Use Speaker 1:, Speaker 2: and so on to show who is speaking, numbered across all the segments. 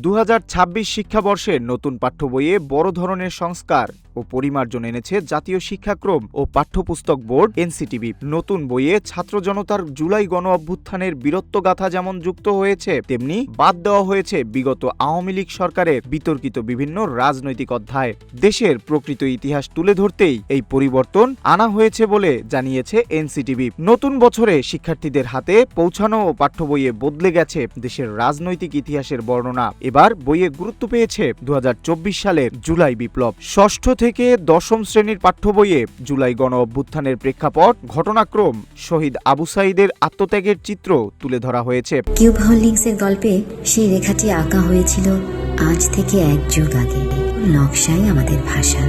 Speaker 1: 2026 শিক্ষাবর্ষের নতুন পাঠ্য বইয়ে বড় ধরনের সংস্কার ও পরিমার্জন এনেছে জাতীয় শিক্ষাক্রম ও পাঠ্যপুস্তক বোর্ড এনসিটিবি। নতুন বইয়ে ছাত্র জনতার জুলাই গণ অভ্যুত্থানের বীরত্বগাথা যেমন যুক্ত হয়েছে, তেমনি বাদ দেওয়া হয়েছে বিগত আওয়ামী লীগ সরকারের বিতর্কিত বিভিন্ন রাজনৈতিক অধ্যায়। দেশের প্রকৃত ইতিহাস তুলে ধরতেই এই পরিবর্তন আনা হয়েছে বলে জানিয়েছে এনসিটিবি। নতুন বছরে শিক্ষার্থীদের হাতে পৌঁছানো ও পাঠ্য বইয়ে বদলে গেছে দেশের রাজনৈতিক ইতিহাসের বর্ণনা। এবার বইয়ে গুরুত্ব পেয়েছে 2024 সালের জুলাই বিপ্লব। ষষ্ঠ থেকে দশম শ্রেণীর পাঠ্য বইয়ে জুলাই গণ অভ্যুত্থানের প্রেক্ষাপট, ঘটনাক্রম, শহীদ আবু সাঈদের আত্মত্যাগের চিত্র তুলে ধরা হয়েছে।
Speaker 2: কিউব হোল্ডিংসের গল্পে সেই রেখাটি আঁকা হয়েছিল আজ থেকে 1 যুগ আগে। নকশাই আমাদের ভাষা।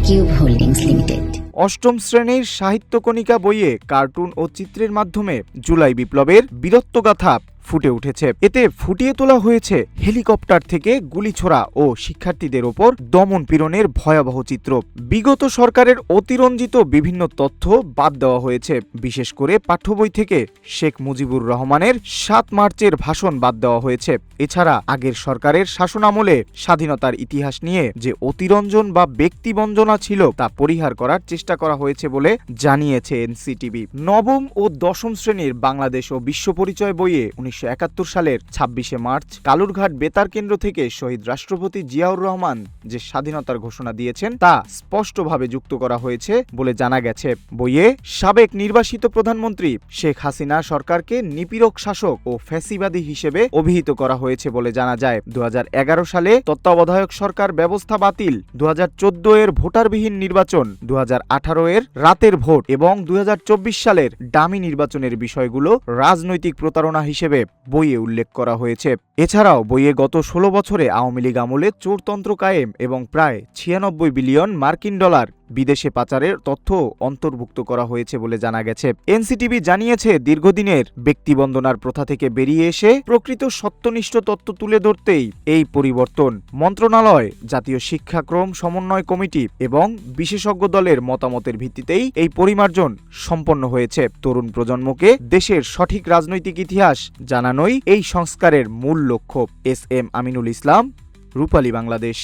Speaker 2: Cube holdings limited.
Speaker 1: অষ্টম শ্রেণীর সাহিত্যকণিকা বইয়ে কার্টুন ও চিত্রের মাধ্যমে জুলাই বিপ্লবের বীরত্বগাথা ফুটে উঠেছে। এতে ফুটিয়ে তোলা হয়েছে হেলিকপ্টার থেকে গুলি ছোড়া ও শিক্ষার্থীদের ওপর দমন পীড়নের ভয়াবহ চিত্র। বিগত সরকারের অতিরঞ্জিত বিভিন্ন তথ্য বাদ দেওয়া হয়েছে। বিশেষ করে পাঠ্য বই থেকে শেখ মুজিবুর রহমানের 7 মার্চের ভাষণ বাদ দেওয়া হয়েছে। এছাড়া আগের সরকারের শাসনামলে স্বাধীনতার ইতিহাস নিয়ে যে অতিরঞ্জন বা ব্যক্তিবঞ্জনা ছিল তা পরিহার করার চেষ্টা করা হয়েছে বলে জানিয়েছে এনসিটিবি। নবম ও দশম শ্রেণীর বাংলাদেশ ও বিশ্ব পরিচয় বইয়ে 1971 সালের 26শে মার্চ কালুরঘাট বেতার কেন্দ্র থেকে শহীদ রাষ্ট্রপতি জিয়াউর রহমান যে স্বাধীনতার ঘোষণা দিয়েছেন তা স্পষ্টভাবে যুক্ত করা হয়েছে বলে জানা গেছে। বইয়ে সাবেক নির্বাসিত প্রধানমন্ত্রী শেখ হাসিনা সরকারকে নিপীড়ক শাসক ও ফ্যাসিবাদী হিসেবে অভিহিত করা হয়েছে বলে জানা যায়। 2011 সালে তত্ত্বাবধায়ক সরকার ব্যবস্থা বাতিল, 2014 এর ভোটারবিহীন নির্বাচন, 2018 এর রাতের ভোট এবং 2024 সালের ডামি নির্বাচনের বিষয়গুলো রাজনৈতিক প্রতারণা হিসেবে বইয়ে উল্লেখ করা হয়েছে। এছাড়াও বইয়ে গত 16 বছরে আওয়ামী লীগ আমলে চোরতন্ত্র কায়েম এবং প্রায় 96 বিলিয়ন মার্কিন ডলার বিদেশে পাচারের তথ্য অন্তর্ভুক্ত করা হয়েছে বলে জানা গেছে। এনসিটিভি জানিয়েছে, দীর্ঘদিনের ব্যক্তিবন্দনার প্রথা থেকে বেরিয়ে এসে প্রকৃত সত্যনিষ্ঠ তথ্য তুলে ধরতেই এই পরিবর্তন। মন্ত্রণালয়, জাতীয় শিক্ষাক্রম সমন্বয় কমিটি এবং বিশেষজ্ঞ দলের মতামতের ভিত্তিতেই এই পরিমার্জন সম্পন্ন হয়েছে। তরুণ প্রজন্মকে দেশের সঠিক রাজনৈতিক ইতিহাস জানানোই এই সংস্কারের মূল লক্ষ্য। এস এম আমিনুল ইসলাম, রূপালী বাংলাদেশ।